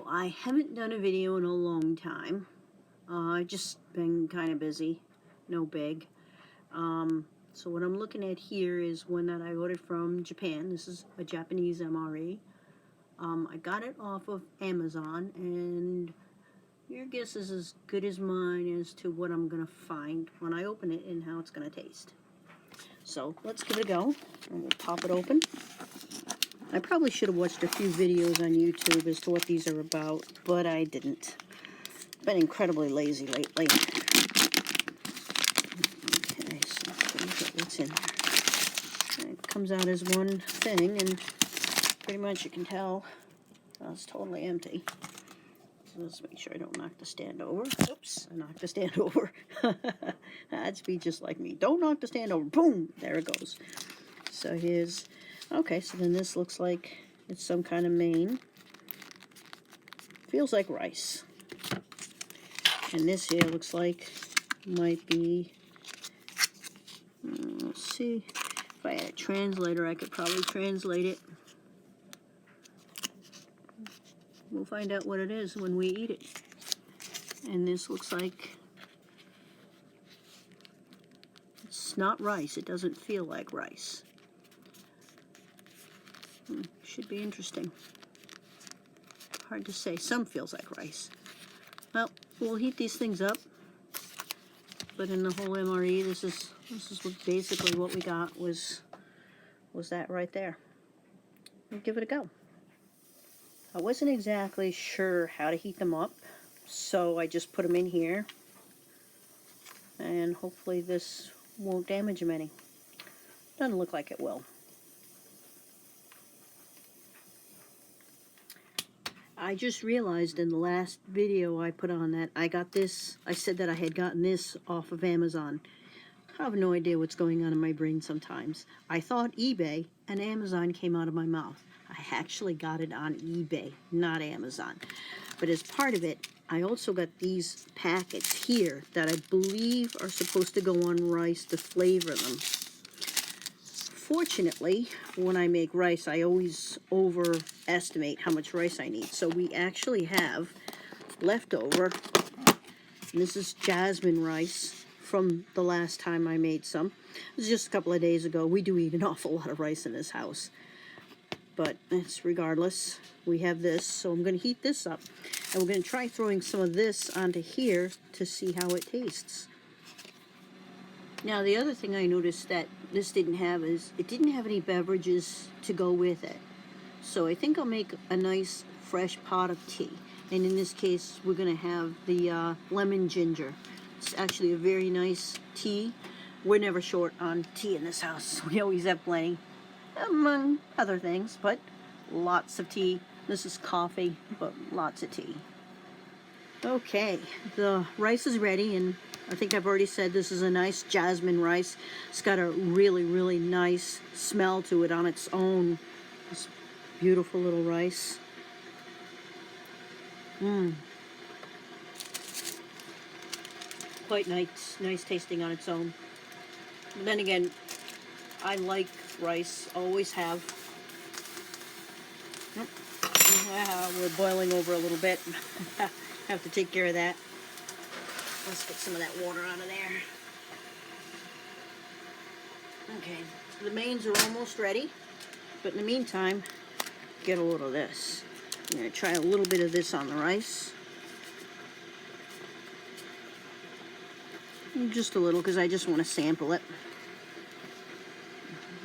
So I haven't done a video in a long time. I've just been kind of busy, no big. So what I'm looking at here is one that I ordered from Japan. This is a Japanese MRE. I got it off of Amazon, and your guess is as good as mine as to what I'm going to find when I open it and how it's going to taste. So let's give it a go, and we'll pop it open. I probably should have watched a few videos on YouTube as to what these are about, but I didn't. Been incredibly lazy lately. Okay, so let's look at what's in there. It comes out as one thing, and pretty much you can tell it's totally empty. So let's make sure I don't knock the stand over. Oops, I knocked the stand over. That'd be just like me. Don't knock the stand over. Boom! There it goes. So here's... Okay, so then this looks like it's some kind of main. Feels like rice. And this here looks like might be... let's see. If I had a translator, I could probably translate it. We'll find out what it is when we eat it. And this looks like... It's not rice. It doesn't feel like rice. Should be interesting. Hard to say. Some feels like rice. Well, we'll heat these things up. But in the whole MRE, this is basically what we got was that right there. We'll give it a go. I wasn't exactly sure how to heat them up, so I just put them in here. And hopefully this won't damage them any. Doesn't look like it will. I just realized in the last video I put on that I got this, I said that I had gotten this off of Amazon. I have no idea what's going on in my brain sometimes. I thought eBay and Amazon came out of my mouth. I actually got it on eBay, not Amazon. But as part of it, I also got these packets here that I believe are supposed to go on rice to flavor them. Fortunately, when I make rice, I always overestimate how much rice I need. So we actually have leftover, and this is jasmine rice from the last time I made some. It was just a couple of days ago. We do eat an awful lot of rice in this house. But it's regardless, we have this, so I'm going to heat this up. And we're going to try throwing some of this onto here to see how it tastes. Now, the other thing I noticed that this didn't have is it didn't have any beverages to go with it. So I think I'll make a nice fresh pot of tea. And in this case, we're going to have the lemon ginger. It's actually a very nice tea. We're never short on tea in this house. We always have plenty, among other things, but lots of tea. This is coffee, but lots of tea. Okay, the rice is ready, and I think I've already said this is a nice jasmine rice. It's got a really, really nice smell to it on its own. This beautiful little rice. Quite nice tasting on its own. But then again, I like rice, always have. We're boiling over a little bit. Have to take care of that. Let's get some of that water out of there. Okay, the mains are almost ready, but in the meantime, get a little of this. I'm going to try a little bit of this on the rice. Just a little, because I just want to sample it.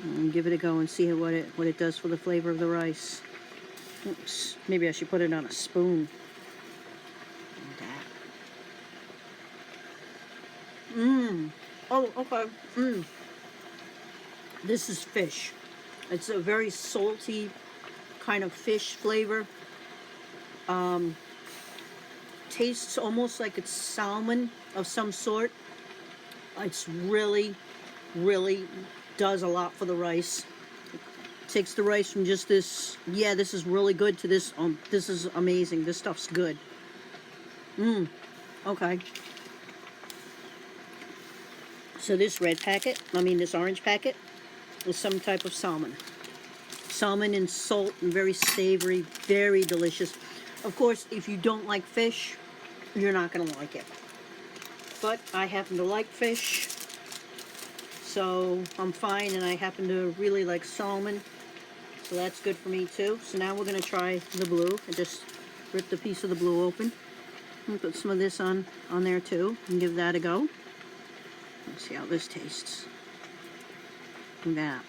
And give it a go and see what it does for the flavor of the rice. Oops, maybe I should put it on a spoon. Oh, okay. This is fish. It's a very salty kind of fish flavor. Tastes almost like it's salmon of some sort. It's really, really does a lot for the rice. It takes the rice from just this, yeah, this is really good, to this, this is amazing. This stuff's good. Okay. So this this orange packet is some type of salmon. Salmon and salt and very savory, very delicious. Of course, if you don't like fish, you're not going to like it. But I happen to like fish, so I'm fine, and I happen to really like salmon, so that's good for me too. So now we're going to try the blue. I just ripped a piece of the blue open. I'm going to put some of this on there too and give that a go. Let's see how this tastes. And that.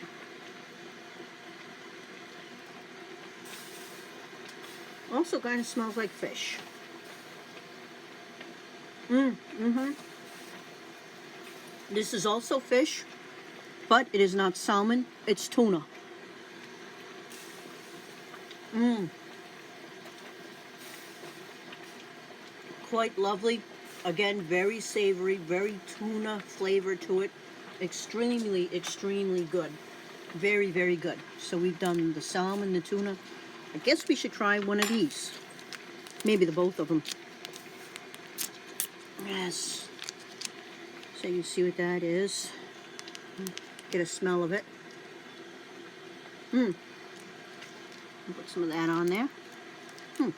Also kind of smells like fish. This is also fish, but it is not salmon, it's tuna. Quite lovely. Again, very savory, very tuna flavor to it. Extremely, extremely good. Very, very good. So we've done the salmon, the tuna. I guess we should try one of these. Maybe the both of them. Yes. So you see what that is. Get a smell of it. Put some of that on there.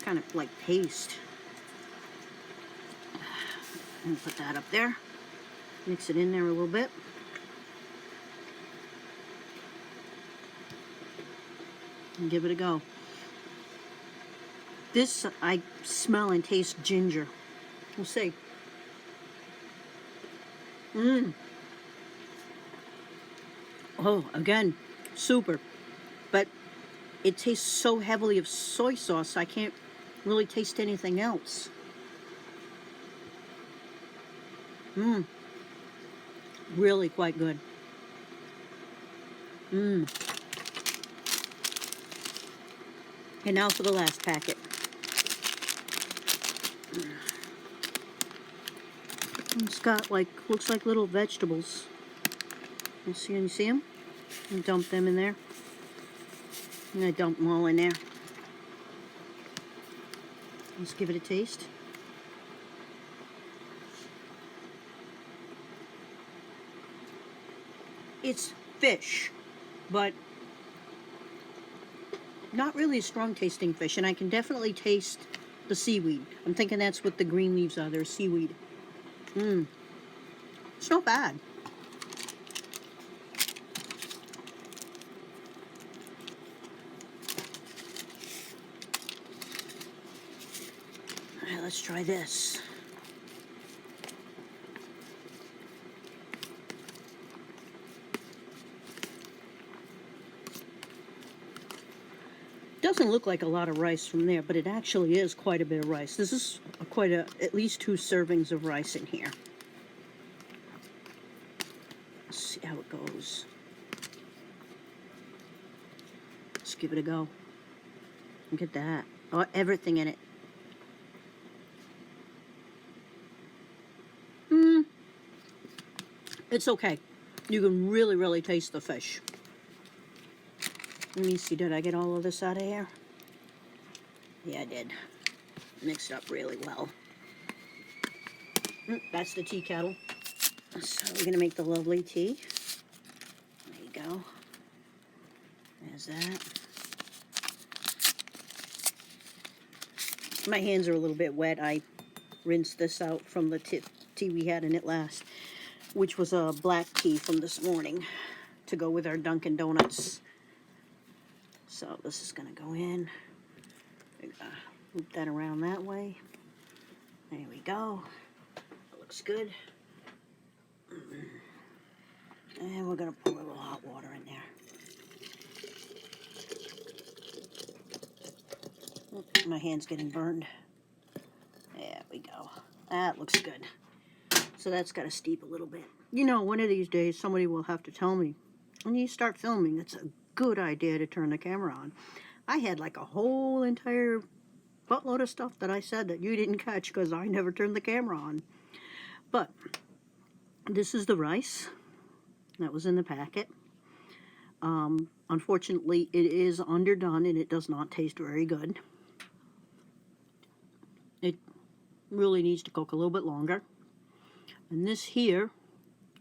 Kind of like paste. And put that up there. Mix it in there a little bit. And give it a go. This, I smell and taste ginger. We'll see. Oh, again, super. But it tastes so heavily of soy sauce, I can't really taste anything else. Really quite good. And now for the last packet. It's got like, looks like little vegetables. You see them? And dump them in there. And I dump them all in there. Let's give it a taste. It's fish, but not really a strong tasting fish, and I can definitely taste the seaweed. I'm thinking that's what the green leaves are. They're seaweed. It's not bad. All right, let's try this. Doesn't look like a lot of rice from there, but it actually is quite a bit of rice. This is at least 2 servings of rice in here. Let's see how it goes. Let's give it a go. Look at that. Oh, everything in it. It's okay. You can really, really taste the fish. Let me see, did I get all of this out of here? Yeah, I did. Mixed up really well. That's the tea kettle. So we're going to make the lovely tea. There you go. There's that. My hands are a little bit wet. I rinsed this out from the tea we had in it last, which was a black tea from this morning to go with our Dunkin' Donuts. So this is going to go in. Loop that around that way. There we go. That looks good. And we're going to pour a little hot water in there. My hand's getting burned. There we go. That looks good. So that's got to steep a little bit. You know, one of these days somebody will have to tell me, when you start filming, it's a good idea to turn the camera on. I had like a whole entire buttload of stuff that I said that you didn't catch because I never turned the camera on. But this is the rice that was in the packet. Unfortunately, it is underdone and it does not taste very good. It really needs to cook a little bit longer. And this here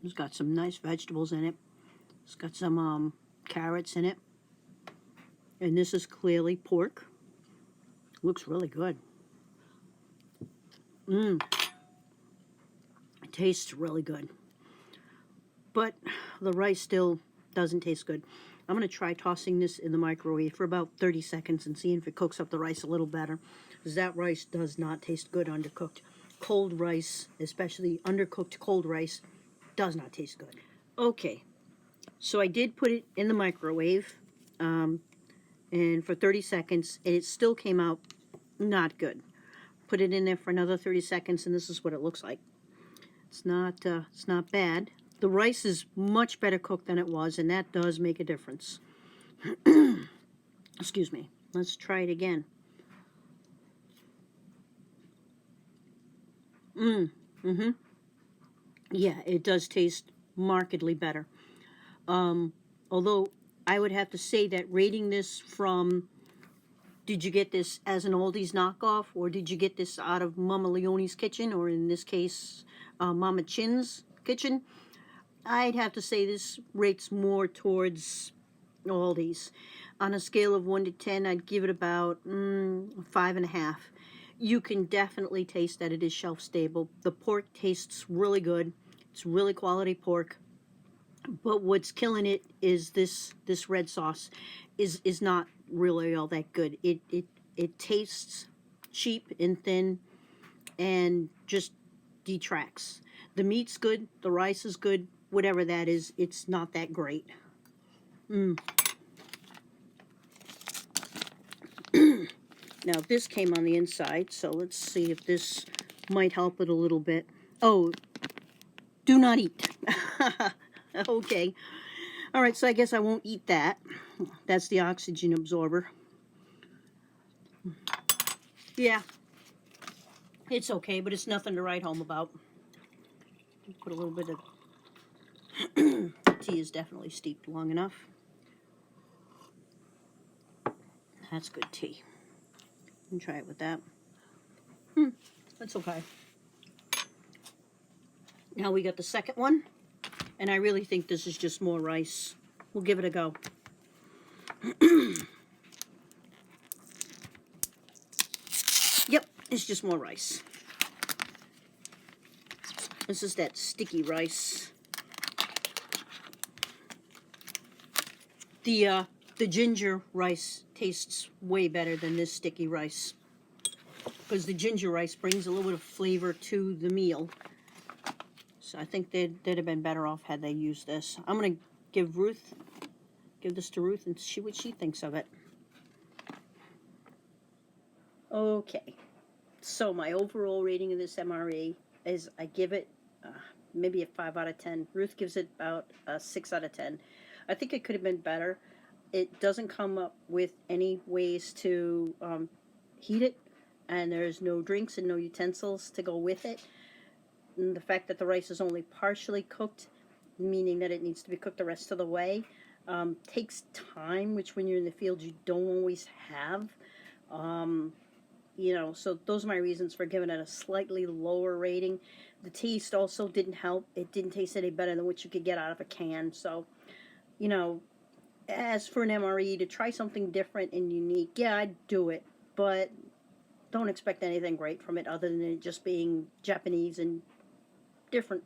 has got some nice vegetables in it. It's got some carrots in it. And this is clearly pork. Looks really good. It tastes really good. But the rice still doesn't taste good. I'm going to try tossing this in the microwave for about 30 seconds and seeing if it cooks up the rice a little better. Because that rice does not taste good undercooked. Cold rice, especially undercooked cold rice, does not taste good. Okay, so I did put it in the microwave and for 30 seconds, and it still came out not good. Put it in there for another 30 seconds, and this is what it looks like. It's not bad. The rice is much better cooked than it was, and that does make a difference. Excuse me. Let's try it again. Yeah, it does taste markedly better. Although I would have to say that rating this from, did you get this as an oldies knockoff, or did you get this out of Mama Leone's kitchen, or in this case, Mama Chin's kitchen? I'd have to say this rates more towards oldies. On a scale of 1 to 10, I'd give it about 5.5. You can definitely taste that it is shelf stable. The pork tastes really good. It's really quality pork. But what's killing it is this red sauce is not really all that good. It tastes cheap and thin and just detracts. The meat's good, the rice is good, whatever that is, it's not that great. Now this came on the inside, so let's see if this might help it a little bit. Oh, do not eat. Okay. All right, so I guess I won't eat that. That's the oxygen absorber. Yeah, it's okay, but it's nothing to write home about. Put a little bit of tea is definitely steeped long enough. That's good tea. And try it with that. That's okay. Now we got the second one, and I really think this is just more rice. We'll give it a go. Yep, it's just more rice. This is that sticky rice. The ginger rice tastes way better than this sticky rice, because the ginger rice brings a little bit of flavor to the meal. So I think they'd have been better off had they used this. I'm going to give this to Ruth and see what she thinks of it. Okay, so my overall rating of this MRE is, I give it maybe a 5 out of 10. Ruth gives it about a 6 out of 10. I think it could have been better. It doesn't come up with any ways to heat it, and there's no drinks and no utensils to go with it. And the fact that the rice is only partially cooked, meaning that it needs to be cooked the rest of the way, takes time, which when you're in the field you don't always have. You know, so those are my reasons for giving it a slightly lower rating. The taste also didn't help. It didn't taste any better than what you could get out of a can. So, you know, as for an MRE, to try something different and unique, yeah, I'd do it, but don't expect anything great from it other than it just being Japanese and different.